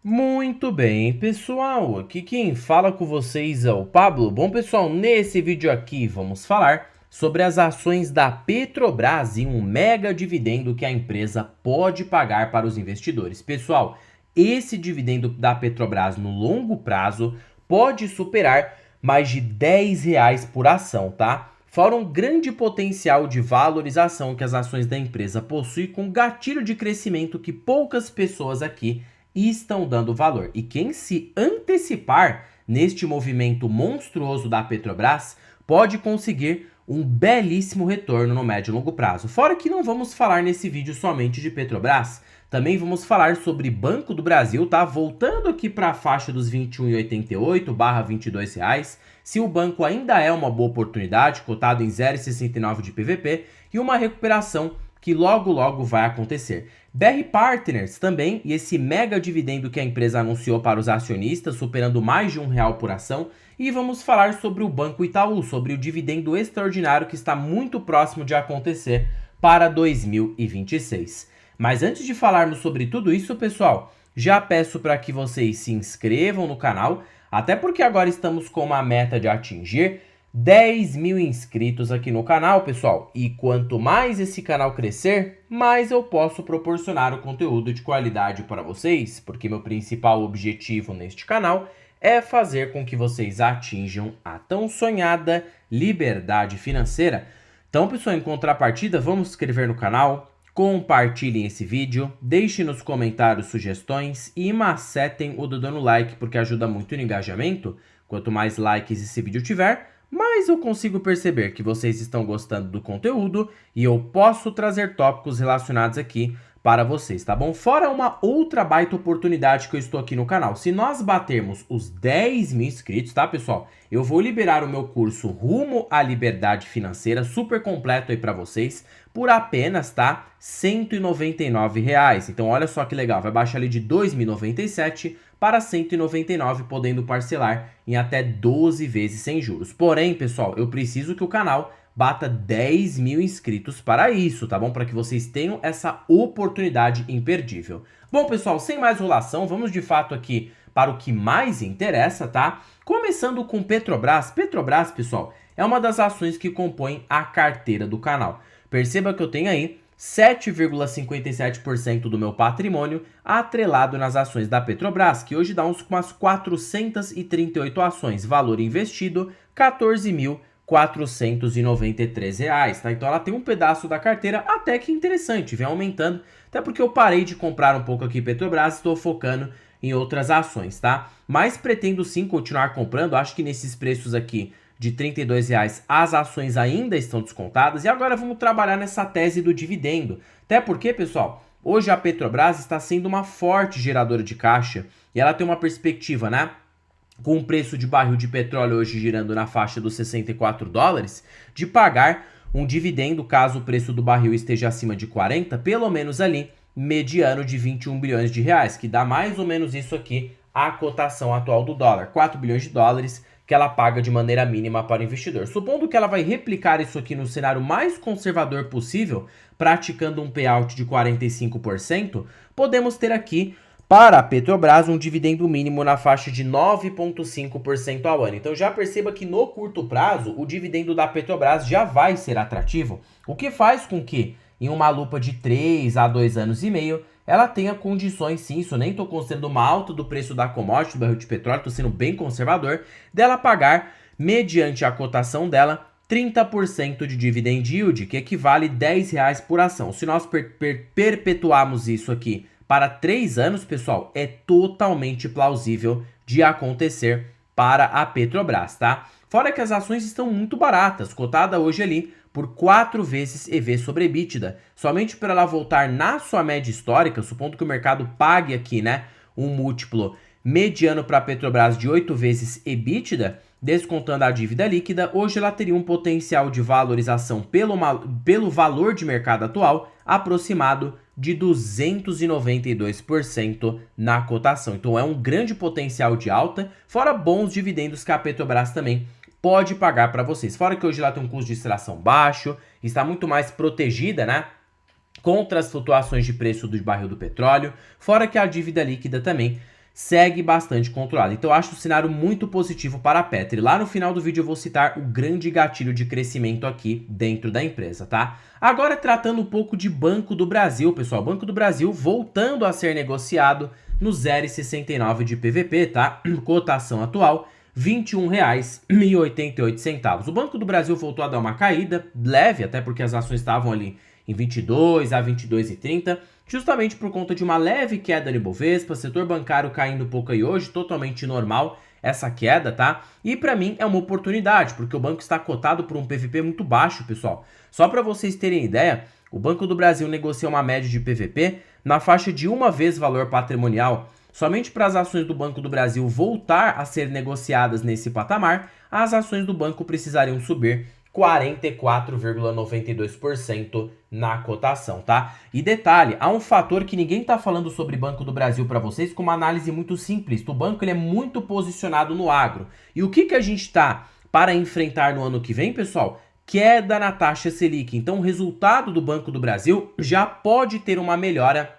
Muito bem, pessoal, aqui quem fala com vocês é o Pablo. Bom, pessoal, nesse vídeo aqui vamos falar sobre as ações da Petrobras e um mega dividendo que a empresa pode pagar para os investidores. Pessoal, esse dividendo da Petrobras no longo prazo pode superar mais de R$ 10 por ação, tá? Fora um grande potencial de valorização que as ações da empresa possuem com gatilho de crescimento que poucas pessoas aqui estão dando valor. E quem se antecipar neste movimento monstruoso da Petrobras pode conseguir um belíssimo retorno no médio e longo prazo. Fora que não vamos falar nesse vídeo somente de Petrobras, também vamos falar sobre Banco do Brasil, tá? Voltando aqui para a faixa dos R$ 21,88/R$ 22, se o banco ainda é uma boa oportunidade, cotado em 0,69 de PVP, e uma recuperação que logo vai acontecer. BR Partners também, e esse mega dividendo que a empresa anunciou para os acionistas, superando mais de R$ 1 por ação. E vamos falar sobre o Banco Itaú, sobre o dividendo extraordinário que está muito próximo de acontecer para 2026. Mas antes de falarmos sobre tudo isso, pessoal, já peço para que vocês se inscrevam no canal, até porque agora estamos com uma meta de atingir 10 mil inscritos aqui no canal, pessoal. E quanto mais esse canal crescer, mais eu posso proporcionar o conteúdo de qualidade para vocês, porque meu principal objetivo neste canal é fazer com que vocês atinjam a tão sonhada liberdade financeira. Então, pessoal, em contrapartida, vamos se inscrever no canal, compartilhem esse vídeo, deixem nos comentários sugestões e macetem o dedo no like, porque ajuda muito no engajamento. Quanto mais likes esse vídeo tiver, mais eu consigo perceber que vocês estão gostando do conteúdo e eu posso trazer tópicos relacionados aqui para vocês, tá bom? Fora uma outra baita oportunidade que eu estou aqui no canal. Se nós batermos os 10 mil inscritos, tá, pessoal? Eu vou liberar o meu curso Rumo à Liberdade Financeira, super completo aí para vocês, por apenas, tá, R$ 199. Então, olha só que legal, vai baixar ali de R$ 2.097 para R$ 199, podendo parcelar em até 12 vezes sem juros. Porém, pessoal, eu preciso que o canal bata 10 mil inscritos para isso, tá bom? Para que vocês tenham essa oportunidade imperdível. Bom, pessoal, sem mais enrolação, vamos de fato aqui para o que mais interessa, tá? Começando com Petrobras. Petrobras, pessoal, é uma das ações que compõem a carteira do canal. Perceba que eu tenho aí 7,57% do meu patrimônio atrelado nas ações da Petrobras, que hoje dá umas 438 ações, valor investido R$ 14.493, tá? Então ela tem um pedaço da carteira até que interessante, vem aumentando, até porque eu parei de comprar um pouco aqui Petrobras, estou focando em outras ações, tá? Mas pretendo sim continuar comprando, acho que nesses preços aqui de R$ 32 as ações ainda estão descontadas. E agora vamos trabalhar nessa tese do dividendo. Até porque, pessoal, hoje a Petrobras está sendo uma forte geradora de caixa e ela tem uma perspectiva, né? Com o preço de barril de petróleo hoje girando na faixa dos $64, de pagar um dividendo, caso o preço do barril esteja acima de 40, pelo menos ali, mediano de 21 bilhões de reais, que dá mais ou menos isso aqui, a cotação atual do dólar, 4 bilhões de dólares, que ela paga de maneira mínima para o investidor. Supondo que ela vai replicar isso aqui no cenário mais conservador possível, praticando um payout de 45%, podemos ter aqui para a Petrobras um dividendo mínimo na faixa de 9,5% ao ano. Então já perceba que no curto prazo o dividendo da Petrobras já vai ser atrativo, o que faz com que em uma lupa de 3 a 2 anos e meio ela tenha condições, sim, isso eu nem estou considerando uma alta do preço da commodity, do barril de petróleo, estou sendo bem conservador, dela pagar, mediante a cotação dela, 30% de dividend yield, que equivale a R$ 10 por ação. Se nós perpetuarmos isso aqui para 3 anos, pessoal, é totalmente plausível de acontecer para a Petrobras, tá? Fora que as ações estão muito baratas, cotada hoje ali por 4 vezes EV sobre EBITDA. Somente para ela voltar na sua média histórica, supondo que o mercado pague aqui, né, um múltiplo mediano para a Petrobras de 8 vezes EBITDA, descontando a dívida líquida, hoje ela teria um potencial de valorização pelo valor de mercado atual aproximado de 292% na cotação. Então é um grande potencial de alta, fora bons dividendos que a Petrobras também pode pagar para vocês. Fora que hoje ela tem um custo de extração baixo, está muito mais protegida, né, contra as flutuações de preço do barril do petróleo, fora que a dívida líquida também segue bastante controlada. Então eu acho o cenário muito positivo para a Petri. Lá no final do vídeo eu vou citar o grande gatilho de crescimento aqui dentro da empresa, tá? Agora tratando um pouco de Banco do Brasil, pessoal. Banco do Brasil voltando a ser negociado no 0,69 de PVP, tá? Cotação atual, R$ 21,88. O Banco do Brasil voltou a dar uma caída leve, até porque as ações estavam ali em 22 a 22,30, justamente por conta de uma leve queda no Ibovespa, setor bancário caindo um pouco aí hoje, totalmente normal essa queda, tá? E para mim é uma oportunidade, porque o banco está cotado por um PVP muito baixo, pessoal. Só para vocês terem ideia, o Banco do Brasil negocia uma média de PVP na faixa de 1 vez valor patrimonial. Somente para as ações do Banco do Brasil voltar a ser negociadas nesse patamar, as ações do banco precisariam subir 44,92% na cotação, tá? E detalhe, há um fator que ninguém tá falando sobre Banco do Brasil para vocês com uma análise muito simples. O banco ele é muito posicionado no agro. E o que a gente tá para enfrentar no ano que vem, pessoal? Queda na taxa Selic. Então o resultado do Banco do Brasil já pode ter uma melhora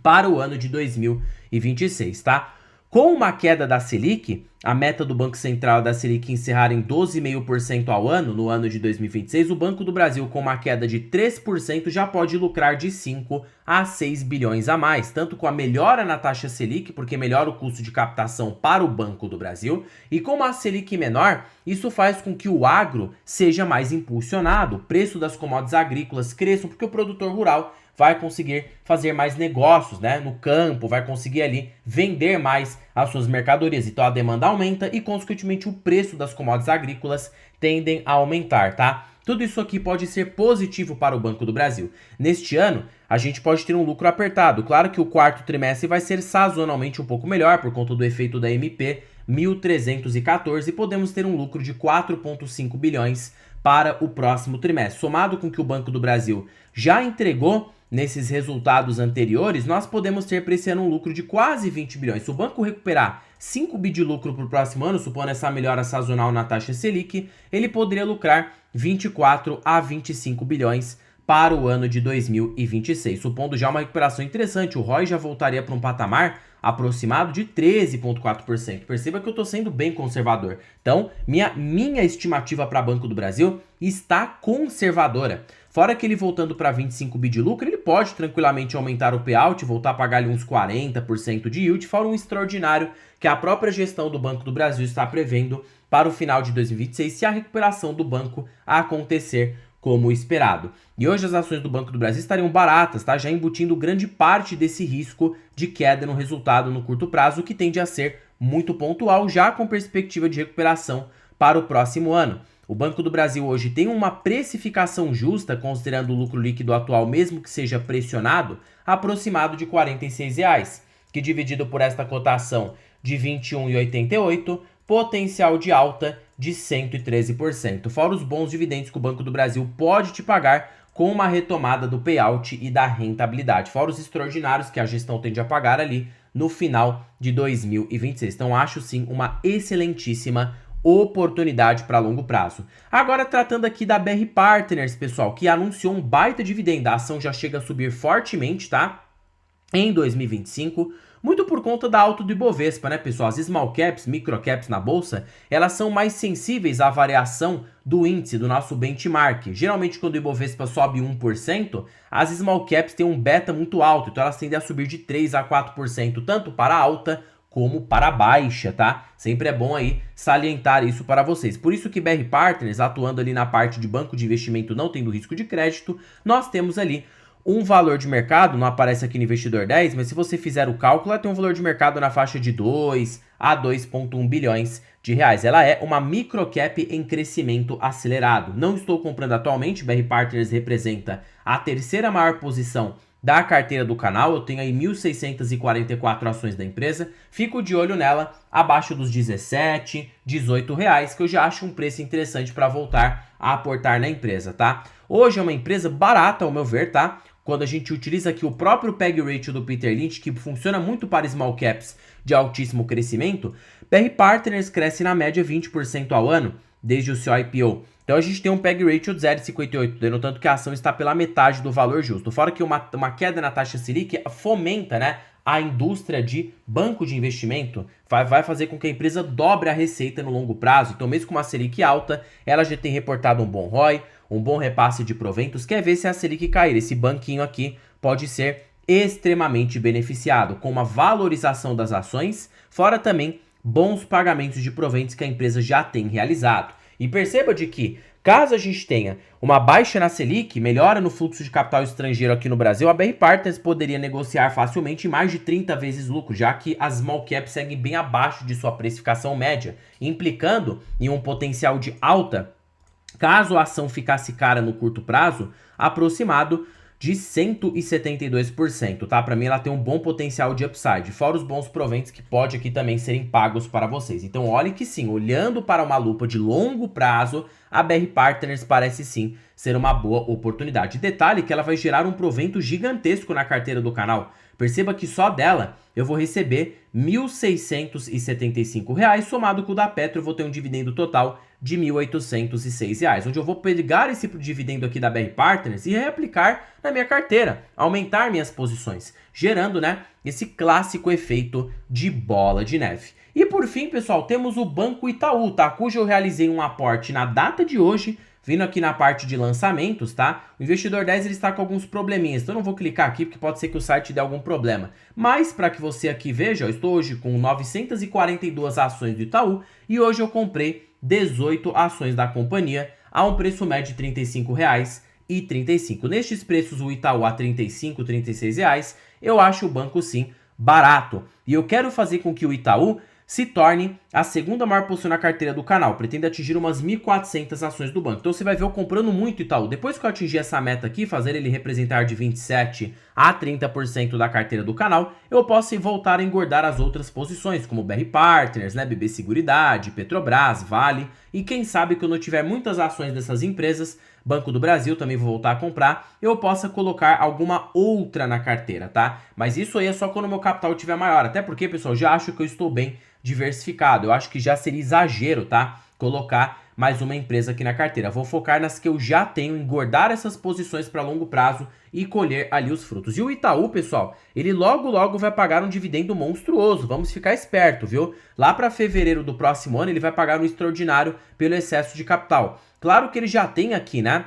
para o ano de 2026, tá? Com uma queda da Selic, a meta do Banco Central da Selic encerrar em 12,5% ao ano, no ano de 2026, o Banco do Brasil, com uma queda de 3%, já pode lucrar de 5 a 6 bilhões a mais, tanto com a melhora na taxa Selic, porque melhora o custo de captação para o Banco do Brasil, e com uma Selic menor, isso faz com que o agro seja mais impulsionado, o preço das commodities agrícolas cresçam, porque o produtor rural vai conseguir fazer mais negócios, né, no campo, vai conseguir ali vender mais as suas mercadorias. Então a demanda aumenta e, consequentemente, o preço das commodities agrícolas tendem a aumentar, tá? Tudo isso aqui pode ser positivo para o Banco do Brasil. Neste ano, a gente pode ter um lucro apertado. Claro que o quarto trimestre vai ser sazonalmente um pouco melhor por conta do efeito da MP 1314 e podemos ter um lucro de 4,5 bilhões para o próximo trimestre. Somado com o que o Banco do Brasil já entregou nesses resultados anteriores, nós podemos ter para esse ano um lucro de quase 20 bilhões. Se o banco recuperar 5 bi de lucro para o próximo ano, supondo essa melhora sazonal na taxa Selic, ele poderia lucrar 24 a 25 bilhões para o ano de 2026, supondo já uma recuperação interessante. O ROI já voltaria para um patamar aproximado de 13,4%. Perceba que eu estou sendo bem conservador. Então, minha estimativa para Banco do Brasil está conservadora. Fora que ele voltando para 25 bi de lucro, ele pode tranquilamente aumentar o payout, voltar a pagar ali uns 40% de yield, fora um extraordinário que a própria gestão do Banco do Brasil está prevendo para o final de 2026, se a recuperação do banco acontecer como esperado. E hoje as ações do Banco do Brasil estariam baratas, tá? Já embutindo grande parte desse risco de queda no resultado no curto prazo, que tende a ser muito pontual, já com perspectiva de recuperação para o próximo ano. O Banco do Brasil hoje tem uma precificação justa, considerando o lucro líquido atual, mesmo que seja pressionado, aproximado de R$ 46, que dividido por esta cotação de R$ 21,88, potencial de alta de 113%. Fora os bons dividendos que o Banco do Brasil pode te pagar com uma retomada do payout e da rentabilidade. Fora os extraordinários que a gestão tende a pagar ali no final de 2026. Então acho sim uma excelentíssima oportunidade para longo prazo. Agora tratando aqui da BR Partners, pessoal, que anunciou um baita dividendo. A ação já chega a subir fortemente, tá? Em 2025, muito por conta da alta do Ibovespa, né, pessoal? As small caps, micro caps na bolsa, elas são mais sensíveis à variação do índice, do nosso benchmark. Geralmente, quando o Ibovespa sobe 1%, as small caps têm um beta muito alto, então elas tendem a subir de 3 a 4%, tanto para alta como para baixa, tá? Sempre é bom aí salientar isso para vocês. Por isso que BR Partners, atuando ali na parte de banco de investimento, não tendo risco de crédito, nós temos ali um valor de mercado, não aparece aqui no Investidor 10, mas se você fizer o cálculo, ela tem um valor de mercado na faixa de 2 a 2,1 bilhões de reais. Ela é uma microcap em crescimento acelerado. Não estou comprando atualmente, BR Partners representa a terceira maior posição da carteira do canal. Eu tenho aí 1.644 ações da empresa, fico de olho nela abaixo dos 17, 18 reais, que eu já acho um preço interessante para voltar a aportar na empresa, tá? Hoje é uma empresa barata, ao meu ver, tá? Quando a gente utiliza aqui o próprio PEG Ratio do Peter Lynch, que funciona muito para small caps de altíssimo crescimento, BR Partners cresce na média 20% ao ano desde o seu IPO. Então a gente tem um PEG Ratio de 0,58, denotando que a ação está pela metade do valor justo. Fora que uma queda na taxa Selic fomenta, né, a indústria de banco de investimento vai fazer com que a empresa dobre a receita no longo prazo. Então, mesmo com uma Selic alta, ela já tem reportado um bom ROI, um bom repasse de proventos. Quer ver se a Selic cair? Esse banquinho aqui pode ser extremamente beneficiado, com uma valorização das ações, fora também bons pagamentos de proventos que a empresa já tem realizado. E perceba de que, caso a gente tenha uma baixa na Selic, melhora no fluxo de capital estrangeiro aqui no Brasil, a BR Partners poderia negociar facilmente mais de 30 vezes lucro, já que as small caps seguem bem abaixo de sua precificação média, implicando em um potencial de alta, caso a ação ficasse cara no curto prazo, aproximado de 172%, tá? Para mim ela tem um bom potencial de upside, fora os bons proventos que pode aqui também serem pagos para vocês. Então olhe que sim, olhando para uma lupa de longo prazo, a BR Partners parece sim ser uma boa oportunidade. Detalhe que ela vai gerar um provento gigantesco na carteira do canal. Perceba que só dela eu vou receber R$ 1.675, somado com o da Petro eu vou ter um dividendo total de R$ 1.806, onde eu vou pegar esse dividendo aqui da BR Partners e reaplicar na minha carteira, aumentar minhas posições, gerando, né, esse clássico efeito de bola de neve. E por fim, pessoal, temos o Banco Itaú, tá, cujo eu realizei um aporte na data de hoje, vindo aqui na parte de lançamentos, tá? O investidor 10 ele está com alguns probleminhas, então eu não vou clicar aqui porque pode ser que o site dê algum problema. Mas para que você aqui veja, eu estou hoje com 942 ações do Itaú e hoje eu comprei 18 ações da companhia a um preço médio de R$ 35,35. Nestes preços, o Itaú a R$ 35, R$ 36, eu acho o banco sim barato. E eu quero fazer com que o Itaú se torne a segunda maior posição na carteira do canal. Pretendo atingir umas 1.400 ações do banco. Então você vai ver eu comprando muito Itaú. Depois que eu atingir essa meta aqui, fazer ele representar de 27% a 30% da carteira do canal, eu posso voltar a engordar as outras posições, como BR Partners, né, BB Seguridade, Petrobras, Vale. E quem sabe quando eu tiver muitas ações dessas empresas, Banco do Brasil também vou voltar a comprar, eu possa colocar alguma outra na carteira, tá? Mas isso aí é só quando o meu capital estiver maior. Até porque, pessoal, já acho que eu estou bem diversificado. Eu acho que já seria exagero, tá? Colocar mais uma empresa aqui na carteira. Vou focar nas que eu já tenho, engordar essas posições para longo prazo e colher ali os frutos. E o Itaú, pessoal, ele logo vai pagar um dividendo monstruoso. Vamos ficar esperto, viu? Lá para fevereiro do próximo ano, ele vai pagar um extraordinário pelo excesso de capital. Claro que ele já tem aqui, né,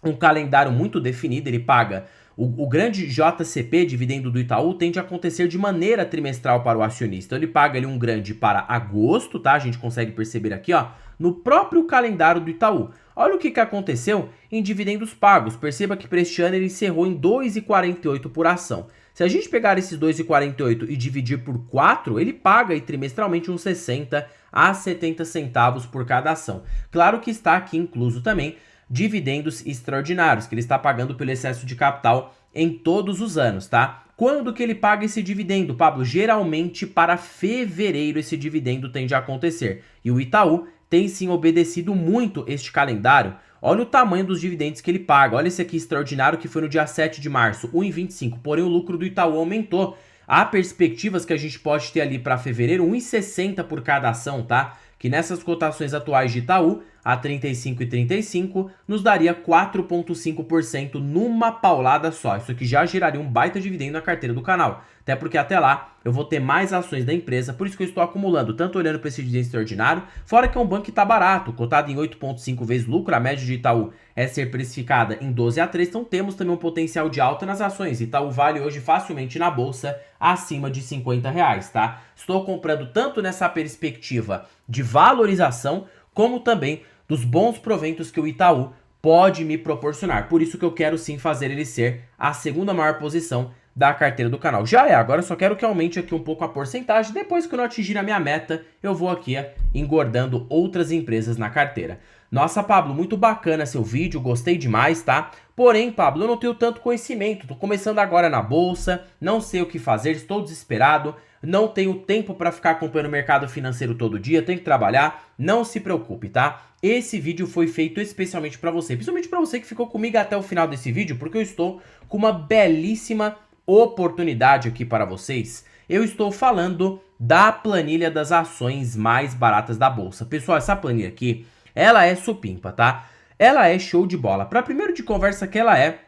um calendário muito definido. Ele paga o grande JCP, dividendo do Itaú, tende a acontecer de maneira trimestral para o acionista. Então ele paga ali um grande para agosto, tá? A gente consegue perceber aqui, ó, no próprio calendário do Itaú. Olha o que aconteceu em dividendos pagos. Perceba que para este ano ele encerrou em R$ 2,48 por ação. Se a gente pegar esses 2,48 e dividir por 4, ele paga aí trimestralmente uns 60 a 70 centavos por cada ação. Claro que está aqui incluso também dividendos extraordinários, que ele está pagando pelo excesso de capital em todos os anos, tá? Quando que ele paga esse dividendo, Pablo? Geralmente para fevereiro esse dividendo tende a acontecer. E o Itaú tem sim obedecido muito este calendário. Olha o tamanho dos dividendos que ele paga. Olha esse aqui extraordinário que foi no dia 7 de março, 1,25. Porém o lucro do Itaú aumentou. Há perspectivas que a gente pode ter ali para fevereiro 1,60 por cada ação, tá? Que nessas cotações atuais de Itaú, a 35,35, nos daria 4,5% numa paulada só. Isso aqui já geraria um baita dividendo na carteira do canal. Até porque até lá eu vou ter mais ações da empresa, por isso que eu estou acumulando, tanto olhando para esse dividendo extraordinário, fora que é um banco que está barato, cotado em 8,5 vezes lucro, a média de Itaú é ser precificada em 12 a 3, então temos também um potencial de alta nas ações. Itaú vale hoje facilmente na bolsa acima de R$50, tá? Estou comprando tanto nessa perspectiva de valorização, como também dos bons proventos que o Itaú pode me proporcionar. Por isso que eu quero sim fazer ele ser a segunda maior posição da carteira do canal. Já é, agora eu só quero que aumente aqui um pouco a porcentagem. Depois que eu não atingir a minha meta, eu vou aqui engordando outras empresas na carteira. Nossa, Pablo, muito bacana seu vídeo, gostei demais, tá? Porém, Pablo, eu não tenho tanto conhecimento, tô começando agora na bolsa, não sei o que fazer, estou desesperado, não tenho tempo para ficar acompanhando o mercado financeiro todo dia, tenho que trabalhar. Não se preocupe, tá? Esse vídeo foi feito especialmente para você, principalmente para você que ficou comigo até o final desse vídeo, porque eu estou com uma belíssima oportunidade aqui para vocês. Eu estou falando da planilha das ações mais baratas da bolsa. Pessoal, essa planilha aqui, ela é supimpa, tá? Ela é show de bola. Para primeiro de conversa que ela é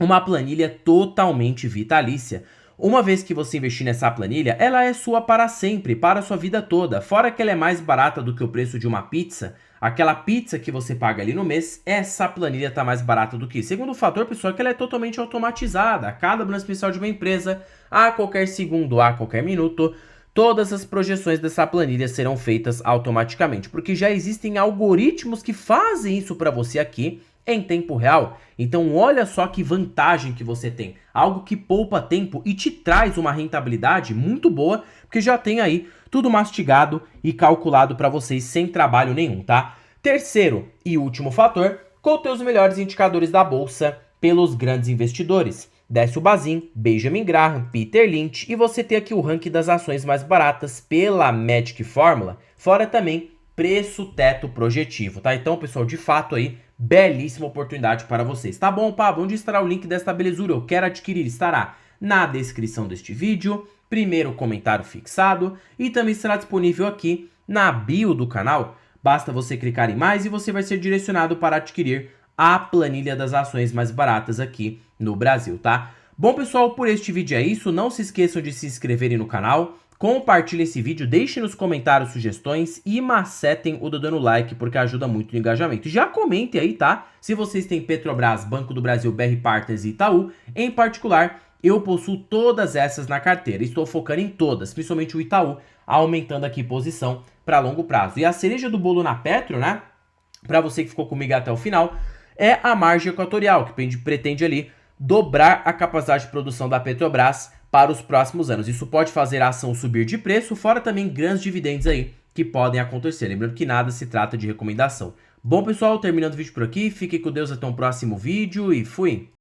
uma planilha totalmente vitalícia, Uma vez que você investir nessa planilha, ela é sua para sempre, para a sua vida toda. Fora que ela é mais barata do que o preço de uma pizza, aquela pizza que você paga ali no mês, essa planilha tá mais barata do que. Segundo fator, pessoal, é que ela é totalmente automatizada. A cada balanço mensal de uma empresa, a qualquer segundo, a qualquer minuto, todas as projeções dessa planilha serão feitas automaticamente, porque já existem algoritmos que fazem isso para você aqui em tempo real. Então olha só que vantagem que você tem, algo que poupa tempo e te traz uma rentabilidade muito boa, porque já tem aí tudo mastigado e calculado para vocês sem trabalho nenhum, tá? Terceiro e último fator, contém os melhores indicadores da bolsa pelos grandes investidores. Décio Bazin, Benjamin Graham, Peter Lynch, e você tem aqui o ranking das ações mais baratas pela Magic Formula, fora também preço teto projetivo, tá? Então, pessoal, de fato aí, belíssima oportunidade para vocês. Tá bom, Pablo? Onde estará o link desta belezura? Eu quero adquirir. Estará na descrição deste vídeo, primeiro comentário fixado, e também estará disponível aqui na bio do canal. Basta você clicar em mais e você vai ser direcionado para adquirir a planilha das ações mais baratas aqui no Brasil, tá? Bom, pessoal, por este vídeo é isso. Não se esqueçam de se inscreverem no canal, compartilhem esse vídeo, deixem nos comentários sugestões e macetem o dedo no like, porque ajuda muito no engajamento. Já comentem aí, tá? Se vocês têm Petrobras, Banco do Brasil, BR Partners e Itaú, em particular, eu possuo todas essas na carteira. Estou focando em todas, principalmente o Itaú, aumentando aqui posição para longo prazo. E a cereja do bolo na Petro, né? Para você que ficou comigo até o final, é a margem equatorial, que pretende ali dobrar a capacidade de produção da Petrobras para os próximos anos. Isso pode fazer a ação subir de preço, fora também grandes dividendos aí que podem acontecer. Lembrando que nada se trata de recomendação. Bom, pessoal, terminando o vídeo por aqui. Fiquem com Deus até um próximo vídeo e fui!